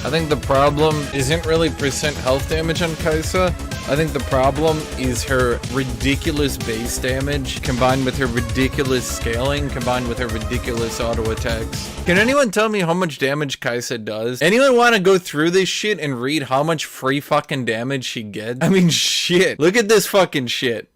I think the problem isn't really percent health damage on Kai'Sa. I think the problem is her ridiculous base damage combined with her ridiculous scaling combined with her ridiculous auto attacks. Can anyone tell me how much damage Kai'Sa does? Anyone want to go through this shit and read how much free fucking damage she gets? I mean, shit. Look at this fucking shit.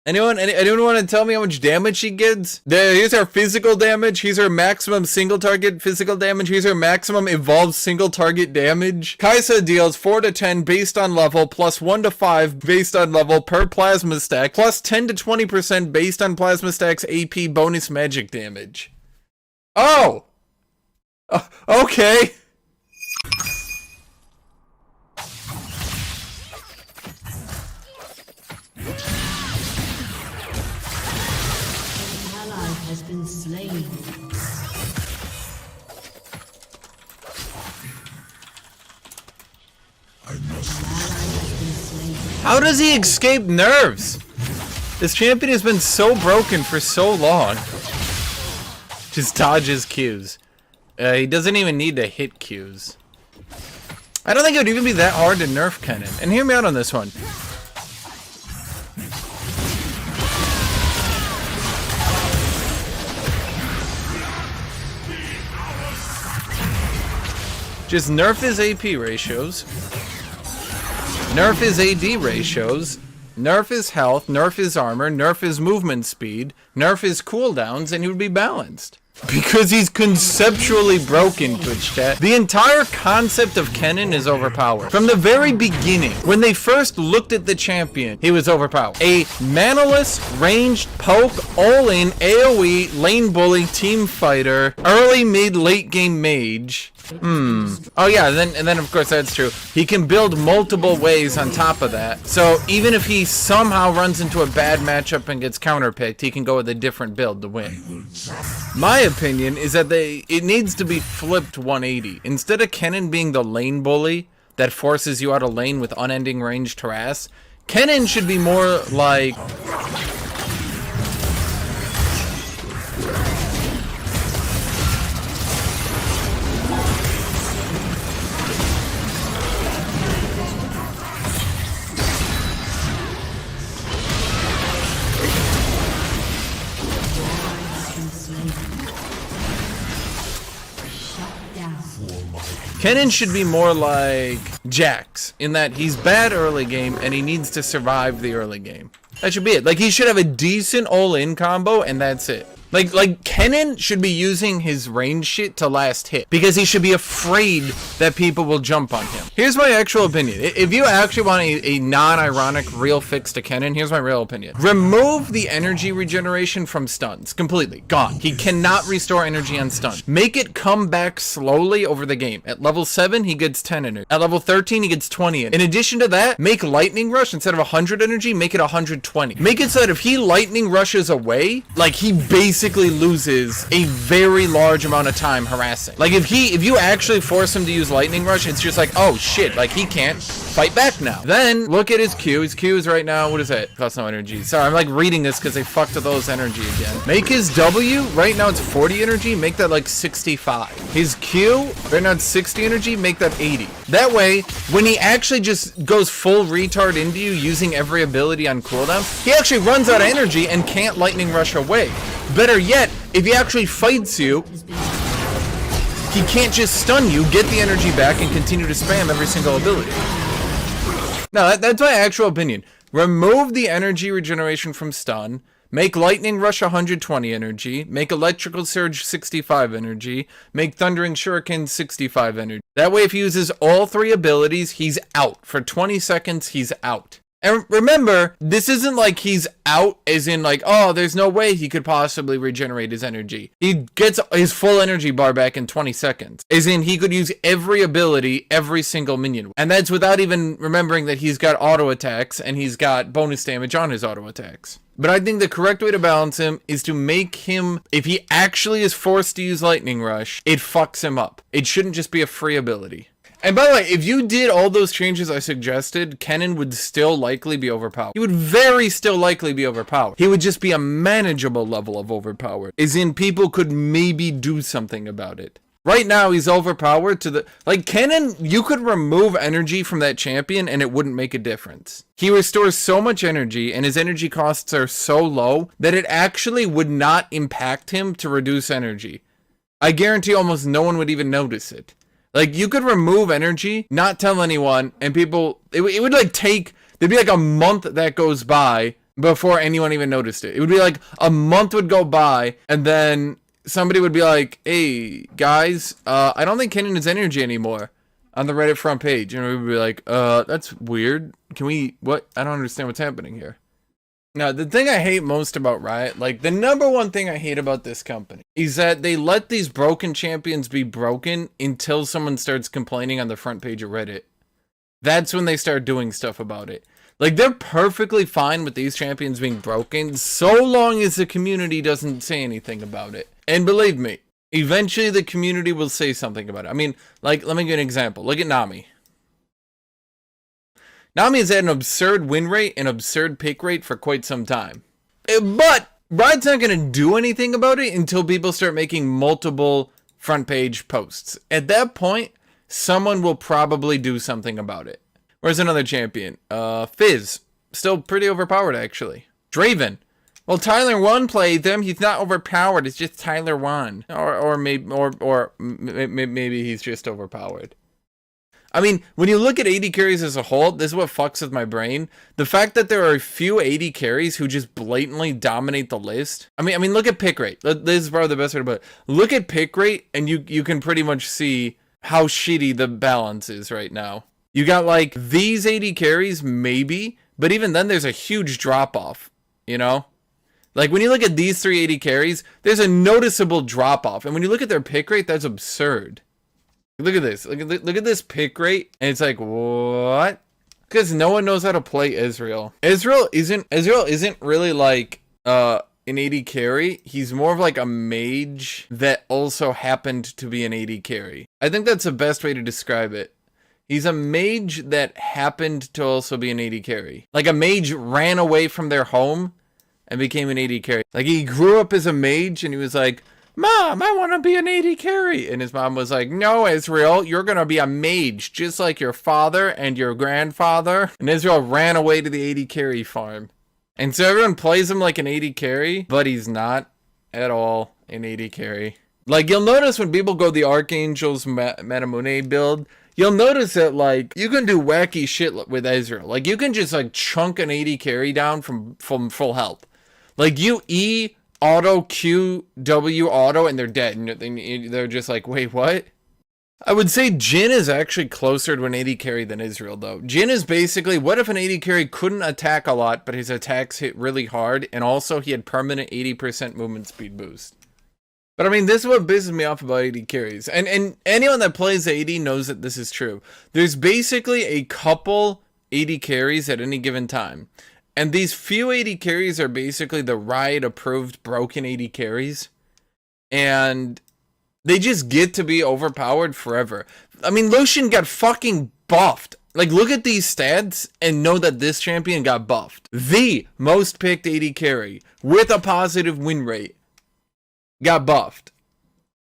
Anyone want to tell me how much damage she gets? Here's her physical damage. Here's her maximum single target physical damage. Here's her maximum evolved single target damage. Kai'Sa deals 4 to 10 based on level, plus 1 to 5 based on level per plasma stack, plus 10 to 20% based on plasma stack's AP bonus magic damage. Oh! Okay. Has been slain. How does he escape nerves? This champion has been so broken for so long. Just dodges Qs. He doesn't even need to hit Qs. I don't think it would even be that hard to nerf Kennen. And hear me out on this one. Just nerf his AP ratios, nerf his AD ratios, nerf his health, nerf his armor, nerf his movement speed, nerf his cooldowns, and he would be balanced. Because he's conceptually broken, Twitch chat. The entire concept of Kennen is overpowered. From the very beginning, when they first looked at the champion, he was overpowered. A manaless, ranged, poke, all-in, AoE, lane bully, team fighter, early, mid, late game mage. Oh yeah, and then of course that's true. He can build multiple ways on top of that. So even if he somehow runs into a bad matchup and gets counterpicked, he can go with a different build to win. My opinion is that it needs to be flipped 180. Instead of Kennen being the lane bully that forces you out of lane with unending ranged harass, Kennen should be more like... Kennen should be more like Jax, in that he's bad early game and he needs to survive the early game. That should be it. Like, he should have a decent all-in combo and that's it. Like Kennen should be using his range shit to last hit, because he should be afraid that people will jump on him. Here's my actual opinion. If you actually want a non-ironic real fix to Kennen, here's my real opinion. Remove the energy regeneration from stuns. Completely. Gone. He cannot restore energy on stun. Make it come back slowly over the game. At level 7, he gets 10 energy. At level 13, he gets 20 energy. In addition to that, make lightning rush, instead of 100 energy, make it 120. Make it so that if he lightning rushes away, like, he basically loses a very large amount of time harassing. Like, if you actually force him to use lightning rush, it's just like, oh shit, like, he can't fight back now. Then look at his Q. His Q is right now, what is that? Costs no energy. Sorry, I'm like reading this because they fucked with those energy again. Make his W, right now it's 40 energy, make that like 65. His Q, right now it's 60 energy, make that 80. That way, when he actually just goes full retard into you using every ability on cooldown, he actually runs out of energy and can't lightning rush away. Better yet, if he actually fights you, he can't just stun you, get the energy back, and continue to spam every single ability. Now, that's my actual opinion. Remove the energy regeneration from stun, make Lightning Rush 120 energy, make Electrical Surge 65 energy, make Thundering Shuriken 65 energy. That way, if he uses all 3 abilities, he's out. For 20 seconds, he's out. And remember, this isn't like he's out as in like, oh, there's no way he could possibly regenerate his energy. He gets his full energy bar back in 20 seconds. As in, he could use every ability, every single minion. And that's without even remembering that he's got auto attacks and he's got bonus damage on his auto attacks. But I think the correct way to balance him is to make him, if he actually is forced to use Lightning Rush, it fucks him up. It shouldn't just be a free ability. And by the way, if you did all those changes I suggested, Kennen would still likely be overpowered. He would very still likely be overpowered. He would just be a manageable level of overpowered. As in, people could maybe do something about it. Right now, he's overpowered to the... Like, Kennen, you could remove energy from that champion and it wouldn't make a difference. He restores so much energy and his energy costs are so low that it actually would not impact him to reduce energy. I guarantee almost no one would even notice it. Like, you could remove energy, not tell anyone, and people... It would, like, take... There'd be, like, a month that goes by before anyone even noticed it. It would be, like, a month would go by, and then... somebody would be like, hey, guys, I don't think Kennen has energy anymore on the Reddit front page. And we would be like, that's weird. Can we, what? I don't understand what's happening here. Now, the thing I hate most about Riot, like, the number one thing I hate about this company is that they let these broken champions be broken until someone starts complaining on the front page of Reddit. That's when they start doing stuff about it. Like, they're perfectly fine with these champions being broken so long as the community doesn't say anything about it. And believe me, eventually the community will say something about it. I mean, like, let me give an example. Look at Nami. Nami has had an absurd win rate and absurd pick rate for quite some time. But Riot's not going to do anything about it until people start making multiple front page posts. At that point, someone will probably do something about it. Where's another champion? Fizz. Still pretty overpowered, actually. Draven. Well, Tyler 1 played them. He's not overpowered. It's just Tyler 1. Or maybe he's just overpowered. I mean, when you look at AD carries as a whole, this is what fucks with my brain. The fact that there are a few AD carries who just blatantly dominate the list. I mean, look at pick rate. This is probably the best way to put it. Look at pick rate, and you can pretty much see how shitty the balance is right now. You got, like, these AD carries, maybe, but even then there's a huge drop-off, you know? Like, when you look at these three AD carries, there's a noticeable drop-off. And when you look at their pick rate, that's absurd. Look at this. Look at this pick rate, and it's like, what? Because no one knows how to play Israel. Israel isn't really, like, an AD carry. He's more of, like, a mage that also happened to be an AD carry. I think that's the best way to describe it. He's a mage that happened to also be an AD carry. Like, a mage ran away from their home and became an AD carry. Like, he grew up as a mage and he was like, Mom, I want to be an AD carry. And his mom was like, no, Israel, you're going to be a mage just like your father and your grandfather. And Israel ran away to the AD carry farm. And so everyone plays him like an AD carry, but he's not at all an AD carry. Like, you'll notice when people go the Archangel's Matamune build, you'll notice that, like, you can do wacky shit with Ezreal. Like, you can just, like, chunk an AD carry down from full health. Like, you E, auto, Q, W, auto, and they're dead. And they're just like, wait, what? I would say Jhin is actually closer to an AD carry than Ezreal, though. Jhin is basically, what if an AD carry couldn't attack a lot, but his attacks hit really hard, and also he had permanent 80% movement speed boost? But I mean, this is what pisses me off about AD carries. And anyone that plays AD knows that this is true. There's basically a couple AD carries at any given time. And these few AD carries are basically the Riot-approved broken AD carries. And they just get to be overpowered forever. I mean, Lucian got fucking buffed. Like, look at these stats and know that this champion got buffed. The most picked AD carry with a positive win rate got buffed.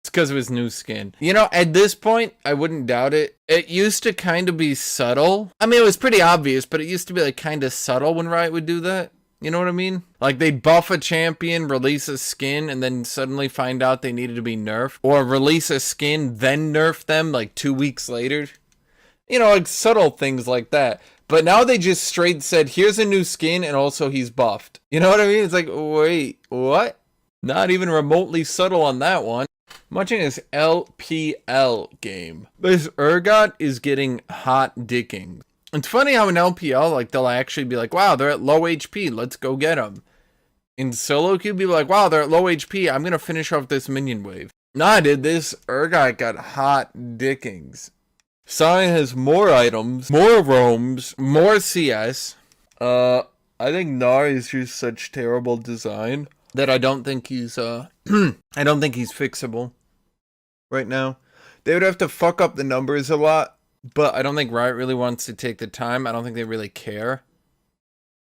It's because of his new skin. You know, at this point, I wouldn't doubt it. It used to kind of be subtle. I mean, it was pretty obvious, but it used to be, like, kind of subtle when Riot would do that. You know what I mean? Like, they'd buff a champion, release a skin, and then suddenly find out they needed to be nerfed. Or release a skin, then nerf them, like, 2 weeks later. You know, like, subtle things like that. But now they just straight said, here's a new skin, and also he's buffed. You know what I mean? It's like, wait, what? Not even remotely subtle on that one. I'm watching this LPL game. This Urgot is getting hot dicking. It's funny how in LPL, like, they'll actually be like, wow, they're at low HP, let's go get them. In solo queue, people be like, wow, they're at low HP, I'm gonna finish off this minion wave. Nah, dude, this Urgot got hot dickings. Sai has more items, more roams, more CS. I think Gnar is just such terrible design that I don't think he's, I don't think he's fixable right now. They would have to fuck up the numbers a lot, but I don't think Riot really wants to take the time. I don't think they really care.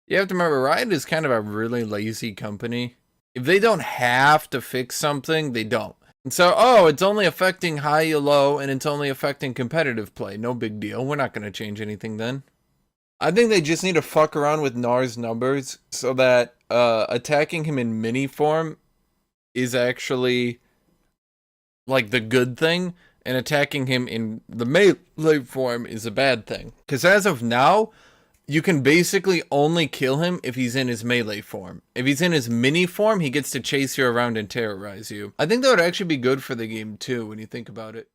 You have to remember, Riot is kind of a really lazy company. If they don't have to fix something, they don't. So, oh, it's only affecting high or low, and it's only affecting competitive play. No big deal. We're not going to change anything then. I think they just need to fuck around with Gnar's numbers so that attacking him in mini form is actually like the good thing, and attacking him in the melee form is a bad thing. Because as of now, you can basically only kill him if he's in his melee form. If he's in his mini form, he gets to chase you around and terrorize you. I think that would actually be good for the game too when you think about it.